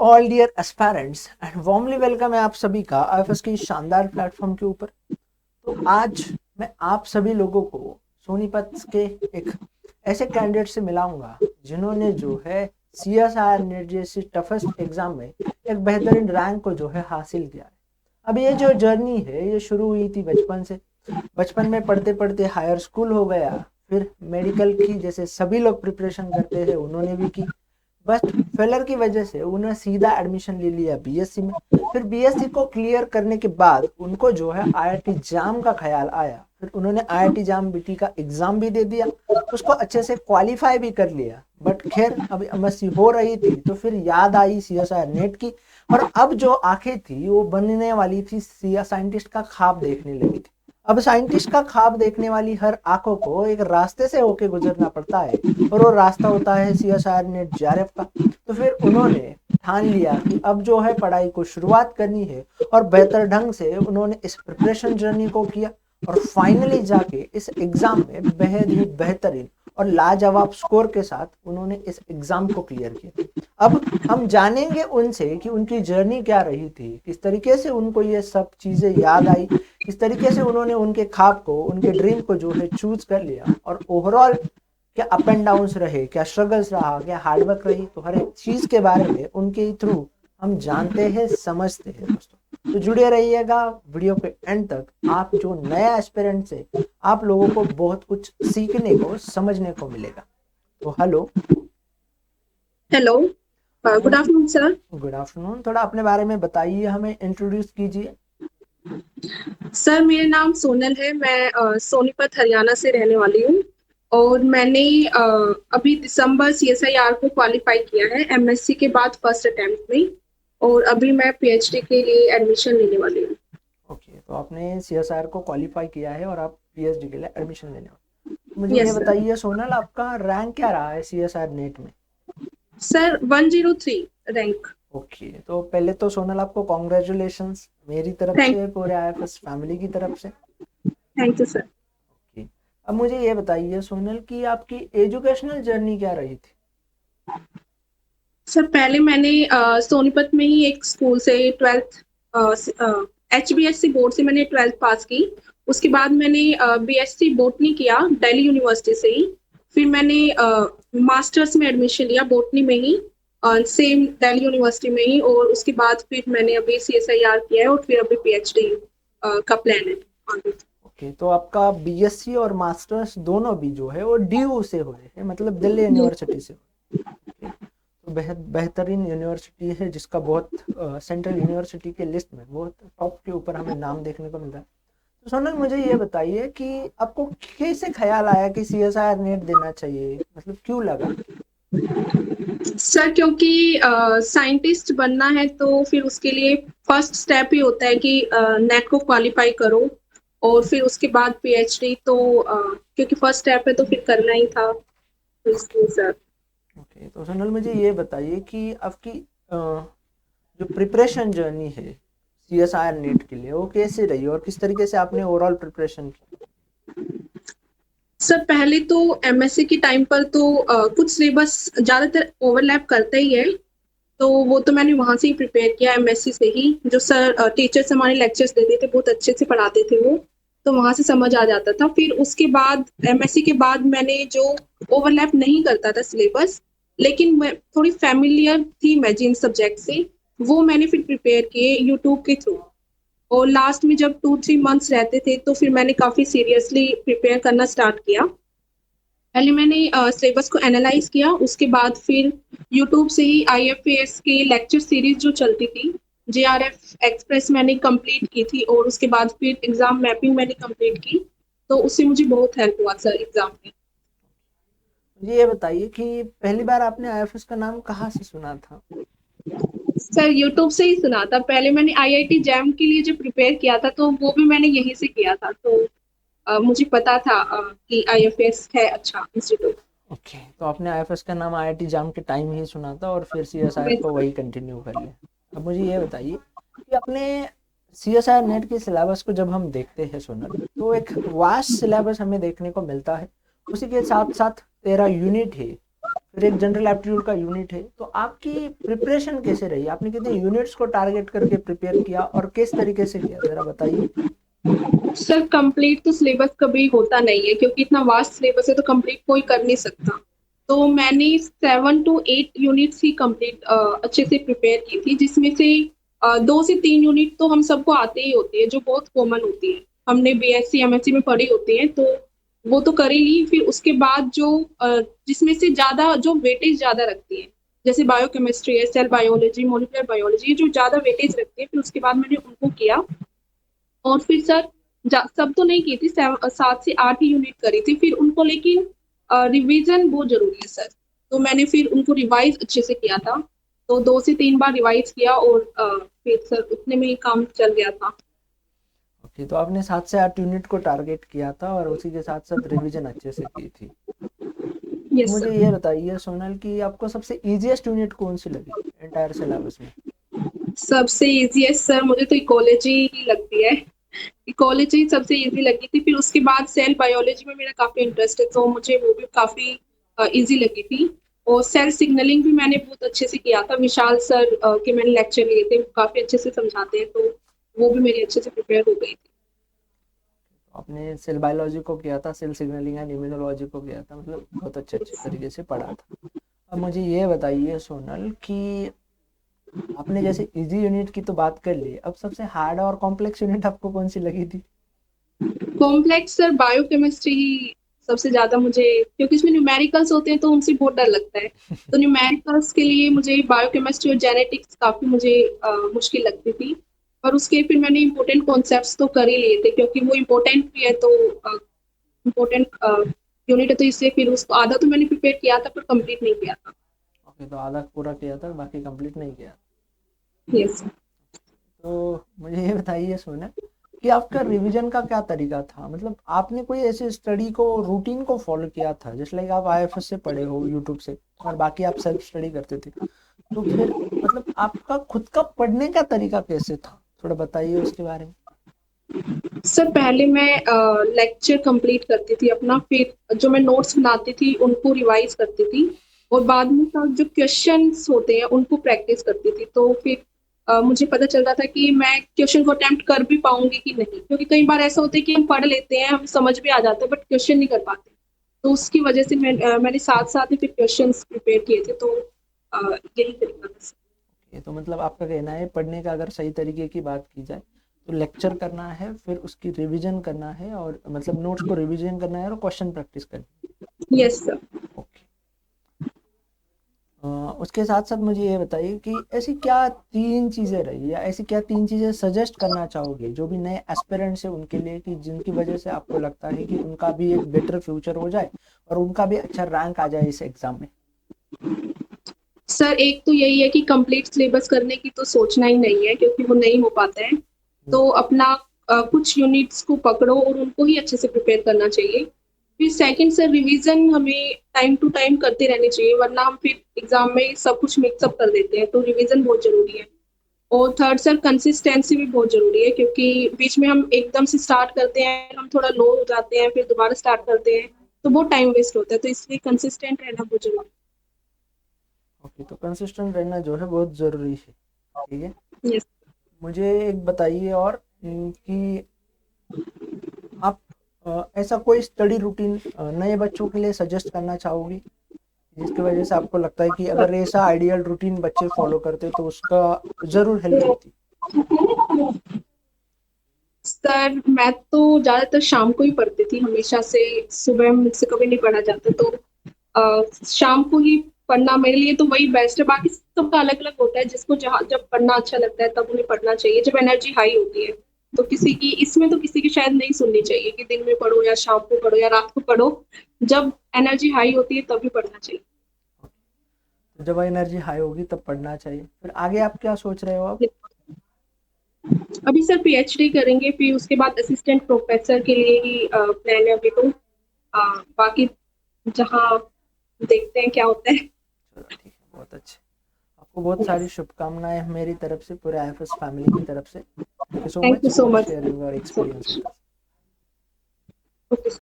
All dear aspirants and warmly welcome है आप सभी का आईएफएस की शानदार प्लेटफॉर्म के ऊपर। तो आज मैं आप सभी लोगों को सोनीपत के एक ऐसे कैंडिडेट से मिलाऊंगा जिन्होंने जो है सीएसआईआर नेट जैसी टफेस्ट एग्जाम में एक बेहतरीन रैंक को जो है हासिल किया है। अब ये जो जर्नी है ये शुरू हुई थी बचपन से। बचपन में पढ़ते पढ़ते हायर स्कूल हो गया, फिर मेडिकल की जैसे सभी लोग प्रिपरेशन करते हैं उन्होंने भी की, बस फेलर की वजह से उन्होंने सीधा एडमिशन ले लिया बीएससी में। फिर बीएससी को क्लियर करने के बाद उनको जो है आईआईटी जाम का ख्याल आया, फिर उन्होंने आईआईटी जाम बीटी का एग्जाम भी दे दिया, उसको अच्छे से क्वालिफाई भी कर लिया। बट खैर अभी एमएससी हो रही थी तो फिर याद आई सीएसआईआर नेट की, और अब जो आंखें थी वो बनने वाली थी साइंटिस्ट का ख्वाब देखने लगी थी। अब साइंटिस्ट का ख्वाब देखने वाली हर आंखों को एक रास्ते से होके गुजरना पड़ता है, और वो रास्ता होता है सीएसआईआर नेट जेआरएफ का। तो फिर उन्होंने ठान लिया कि अब जो है पढ़ाई को शुरुआत करनी है, और बेहतर ढंग से उन्होंने इस प्रिपरेशन जर्नी को किया, और फाइनली जाके इस एग्जाम में बेहद ही बेहतरीन और लाजवाब स्कोर के साथ उन्होंने इस एग्जाम को क्लियर किया। अब हम जानेंगे उनसे कि उनकी जर्नी क्या रही थी, किस तरीके से उनको ये सब चीज़ें याद आई, किस तरीके से उन्होंने उनके ख्वाब को, उनके ड्रीम को जो है चूज कर लिया, और ओवरऑल क्या अप एंड डाउन्स रहे, क्या स्ट्रगल्स रहा, क्या हार्डवर्क रही। तो हर एक चीज़ के बारे में उनके थ्रू हम जानते हैं, समझते हैं दोस्तों। तो जुड़े रहिएगा वीडियो के एंड तक। आप जो नया एस्पिरेंट है आप लोगों को बहुत कुछ सीखने को, समझने को मिलेगा। तो hello. Hello. Good afternoon sir. Good afternoon. थोड़ा अपने बारे में बताइए, हमें इंट्रोड्यूस कीजिए। सर मेरा नाम सोनल है। मैं सोनीपत हरियाणा से रहने वाली हूँ और मैंने अभी दिसंबर सीएसआईआर को क्वालिफाई किया है एमएससी के बाद फर्स्ट अटेम्प्ट में, और अभी मैं पीएचडी के लिए एडमिशन लेने वाली हूँ। ओके, तो आपने सीएसआर को क्वालिफाई किया है और आप पीएचडी के लिए एडमिशन लेने वाले। मुझे ये यस सर। बताइए सोनल, आपका रैंक क्या रहा है सीएसआर नेट में? Sir 103 rank. ओके, तो पहले तो सोनल आपको कॉन्ग्रेचुलेशंस मेरी तरफ थैंक से, पूरे आईएफएस फैमिली की तरफ से। Thank you sir. ओके, अब मुझे ये बताइए सोनल कि आपकी एजुकेशनल जर्नी क्या रही थी? सर पहले मैंने सोनीपत में ही एक स्कूल से ट्वेल्थ, HBSC बोर्ड से मैंने ट्वेल्थ पास की। उसके बाद मैंने बीएससी बोटनी किया दिल्ली यूनिवर्सिटी से ही। फिर मैंने मास्टर्स में एडमिशन लिया बोटनी में ही, सेम दिल्ली यूनिवर्सिटी में ही। और उसके बाद फिर मैंने अभी सीएसआईआर किया है और फिर अभी पीएचडी का प्लान है आगे। ओके, तो आपका बीएससी और मास्टर्स दोनों भी जो है वो डीयू से हुए हैं, मतलब दिल्ली यूनिवर्सिटी से। ओके, तो बेहद बेहतरीन यूनिवर्सिटी है जिसका बहुत सेंट्रल यूनिवर्सिटी के लिस्ट में बहुत टॉप के ऊपर हमें नाम देखने को मिलता है। तो सोनल मुझे ये बताइए कि आपको कैसे ख्याल आया कि सीएसआईआर नेट देना चाहिए, मतलब क्यों लगा? सर क्योंकि साइंटिस्ट बनना है तो फिर उसके लिए फर्स्ट स्टेप ही होता है कि नेट को क्वालिफाई करो और फिर उसके बाद पीएचडी। तो क्योंकि फर्स्ट स्टेप है तो फिर करना ही था, तो इसलिए सर। ओके, तो सोनल मुझे ये बताइए कि आपकी जो प्रिपरेशन जर्नी है सीएसआईआर नेट के लिए वो कैसे रही, और किस तरीके से आपने ओवरऑल प्रिपरेशन की? सर पहले तो एमएससी के टाइम पर तो कुछ सिलेबस ज्यादातर ओवरलैप करता ही है, तो वो तो मैंने वहां से ही प्रिपेयर किया एमएससी से ही। जो सर टीचर्स हमारे लेक्चर्स देते थे बहुत अच्छे से पढ़ाते थे वो, तो वहां से समझ आ जाता था। फिर उसके बाद एमएससी के बाद मैंने जो ओवरलैप नहीं करता था सिलेबस, लेकिन मैं थोड़ी फैमिलियर थी मैं जिन सब्जेक्ट से, वो मैंने फिर प्रिपेयर किए यूट्यूब के थ्रू। और लास्ट में जब 2-3 मंथ्स रहते थे तो फिर मैंने काफी सीरियसली प्रिपेयर करना स्टार्ट किया। पहले मैंने सिलेबस को एनालाइज किया, उसके बाद फिर यूट्यूब से ही आईएफएस के लेक्चर सीरीज जो चलती थी, जेआरएफ एक्सप्रेस मैंने कंप्लीट की थी, और उसके बाद फिर एग्जाम मैपिंग मैंने कंप्लीट की। तो उससे मुझे बहुत हेल्प हुआ सर एग्जाम में। मुझे ये बताइए कि पहली बार आपने आईएफएस का नाम कहाँ से सुना था? सर यूट्यूब से ही सुना था। पहले मैंने आईआईटी जैम के लिए जो प्रिपेयर किया था तो वो भी मैंने यहीं से किया था, तो मुझे पता था कि आईएफएस है अच्छा इंस्टीट्यूट। ओके, तो आपने आईएफएस का नाम आईआईटी जाम के टाइम ही सुना था और फिर सीएसआईआर को वही कंटिन्यू कर लिया। अब मुझे ये बताइए कि अपने सीएसआईआर नेट के सिलेबस को जब हम देखते हैं सोनल, तो एक वास्ट सिलेबस हमें देखने को मिलता है। उसी के साथ साथ 13 यूनिट है, फिर एक जनरल एप्टीट्यूड का यूनिट है। तो आपकी प्रिपरेशन कैसे रही, आपने कितने यूनिट्स को टारगेट करके प्रिपेयर किया और किस तरीके से किया, जरा बताइए। सर कंप्लीट तो सिलेबस कभी होता नहीं है, क्योंकि इतना वास्ट सिलेबस है तो कंप्लीट कोई कर नहीं सकता। तो मैंने 7 to 8 यूनिट्स ही कंप्लीट अच्छे से प्रिपेयर की थी, जिसमें से 2 से 3 यूनिट तो हम सबको आते ही होती है, जो बहुत कॉमन होती है, हमने बीएससी एमएससी में पढ़ी होती है, तो वो तो कर ही ली। फिर उसके बाद जो जिसमें से ज्यादा जो वेटेज ज्यादा रखती है, जैसे बायोकेमिस्ट्री है, सेल बायोलॉजी, मोलिकुलर बायोलॉजी, जो ज्यादा वेटेज रखती है, फिर उसके बाद मैंने उनको किया। और फिर सर सब तो नहीं की थी, 7 से 8 ही यूनिट करी थी फिर उनको, लेकिन रिवीजन बहुत जरूरी है सर। तो मैंने फिर उनको रिवाइज अच्छे से किया था, तो 2 से 3 बार रिवाइज किया, और फिर सर उतने में ही काम चल गया था। ओके, तो आपने 7 से 8 यूनिट को टारगेट किया था और उसी के साथ साथ रिवीजन अच्छे से की थी। तो यस मुझे सर। ये बताइए सोनल कि आपको सबसे इजीएस्ट यूनिट कौन सी लगी एंटायर सिलेबस में। सबसे इजीएस्ट सर मुझे तो इकोलॉजी ही लगती है। इकोलॉजी सबसे इजी लगी थी, फिर उसके बाद सेल बायोलॉजी में मेरा काफी इंटरेस्ट है, तो मुझे वो भी काफी इजी लगी थी। और सेल सिग्नलिंग भी मैंने बहुत अच्छे से किया था, विशाल सर के मैंने लेक्चर लिए थे, वो काफी अच्छे से समझाते हैं, तो वो भी मेरी अच्छे से प्रिपेयर हो गई थी। आपने सेल बायोलॉजी को किया था, सेल सिग्नलिंग एंड इम्यूनोलॉजी को किया था, मतलब बहुत अच्छे अच्छे तरीके से पढ़ा था। अब मुझे ये बताइए सोनल कि आपने जैसे इजी यूनिट की तो बात कर ली, अब सबसे हार्ड और कॉम्प्लेक्स यूनिट आपको कौन सी लगी थी। कॉम्प्लेक्स सर बायोकेमिस्ट्री ही सबसे ज्यादा मुझे, क्योंकि इसमें न्यूमेरिकल्स होते हैं तो उनसे बहुत डर लगता है, तो न्यूमेरिकल्स के लिए मुझे बायोकेमिस्ट्री और जेनेटिक्स काफी मुझे मुश्किल लगती थी। पर उसके फिर मैंने इम्पोर्टेंट कॉन्सेप्ट्स तो कर ही लिए थे, क्योंकि वो इम्पोर्टेंट भी है, तो इम्पोर्टेंट यूनिट है, तो इससे फिर उसको आधा तो मैंने प्रिपेयर किया था पर कंप्लीट नहीं किया था। ओके, तो आधा पूरा किया था, बाकी कंप्लीट नहीं किया। यस। तो मुझे ये बताइए सोनल कि आपका रिवीजन का क्या तरीका था, मतलब आपने कोई ऐसे स्टडी को रूटीन को फॉलो किया था, जैसे लाइक आप आईएफएस से पढ़े हो यूट्यूब से और बाकी आप सेल्फ स्टडी करते थे, तो फिर मतलब आपका खुद का पढ़ने का तरीका कैसे था, थोड़ा बताइए उसके बारे में। सर पहले मैं लेक्चर कंप्लीट करती थी अपना, फिर जो मैं नोट्स बनाती थी उनको रिवाइज करती थी, और बाद में सर जो क्वेश्चंस होते हैं उनको प्रैक्टिस करती थी। तो फिर मुझे पता चलता था कि मैं क्वेश्चन को अटेम्प्ट कर भी पाऊंगी कि नहीं, क्योंकि कई बार ऐसा होता है कि हम पढ़ लेते हैं, हम समझ भी आ जाते हैं, बट क्वेश्चन नहीं कर पाते। तो उसकी वजह से मैंने साथ साथ ही फिर क्वेश्चंस प्रिपेयर किए थे, तो यही तरीका था। ये तो मतलब आपका कहना है पढ़ने का अगर सही तरीके की बात की जाए तो लेक्चर करना है, फिर उसकी रिवीजन करना है, और मतलब नोट्स को रिवीजन करना है और क्वेश्चन प्रैक्टिस करनी यस सर। है। ओके। उसके साथ साथ मुझे ये बताइए कि ऐसी क्या 3 चीज़ें रही या ऐसी क्या 3 चीज़ें सजेस्ट करना चाहोगे जो भी नए एस्पिरेंट्स हैं उनके लिए, कि जिनकी वजह से आपको लगता है कि उनका भी एक बेटर फ्यूचर हो जाए और उनका भी अच्छा रैंक आ जाए इस एग्जाम में। सर एक तो यही है कि कंप्लीट सिलेबस करने की तो सोचना ही नहीं है, क्योंकि वो नहीं हो पाता है। तो अपना कुछ यूनिट्स को पकड़ो और उनको ही अच्छे से प्रिपेयर करना चाहिए। फिर सेकंड सर, रिवीजन हमें टाइम टू टाइम करते रहनी चाहिए, वरना हम फिर एग्जाम में सब कुछ मिक्सअप कर देते हैं, तो रिवीजन बहुत जरूरी है। और थर्ड सर, कंसिस्टेंसी भी बहुत जरूरी है, क्योंकि बीच में हम एकदम से स्टार्ट करते हैं, हम थोड़ा लो हो जाते हैं, फिर दोबारा स्टार्ट करते हैं, तो बहुत टाइम वेस्ट होता है, तो इसलिए कंसिस्टेंट रहना बहुत जरूरी ओके, तो कंसिस्टेंट रहना जो है बहुत ज़रूरी है। ठीक है। है। यस। मुझे एक बताइए और कि आप ऐसा कोई स्टडी रूटीन नए बच्चों के लिए सजेस्ट करना चाहोगी जिसकी वजह से आपको लगता है कि अगर ऐसा आइडियल रूटीन बच्चे फॉलो करते तो उसका ज़रूर हेल्प होती। सर मैं तो ज्यादातर शाम को ही पढ़ती थी हमेशा से, सुबह मुझसे कभी नहीं पढ़ा जाता, तो शाम को ही पढ़ना मेरे लिए तो वही बेस्ट है। बाकी सबका अलग अलग होता है, जिसको जहाँ जब पढ़ना अच्छा लगता है तब उन्हें पढ़ना चाहिए, जब एनर्जी हाई होती है। तो किसी की इसमें तो किसी की शायद नहीं सुननी चाहिए कि दिन में पढ़ो या शाम को पढ़ो या रात को पढ़ो, जब एनर्जी हाई होती है तभी पढ़ना चाहिए। तो जब एनर्जी हाई होगी तब पढ़ना चाहिए। फिर आगे आप क्या सोच रहे हो अब। अभी सर पीएचडी करेंगे, फिर उसके बाद असिस्टेंट प्रोफेसर के लिए ही प्लान है अभी तो। बाकी जहाँ देखते हैं क्या होता है। चलो ठीक है, बहुत अच्छे। आपको बहुत सारी शुभकामनाएं मेरी तरफ से, पूरे आईएफएस फैमिली की तरफ से। Thank you so thank you much so for much. Sharing your experience with okay.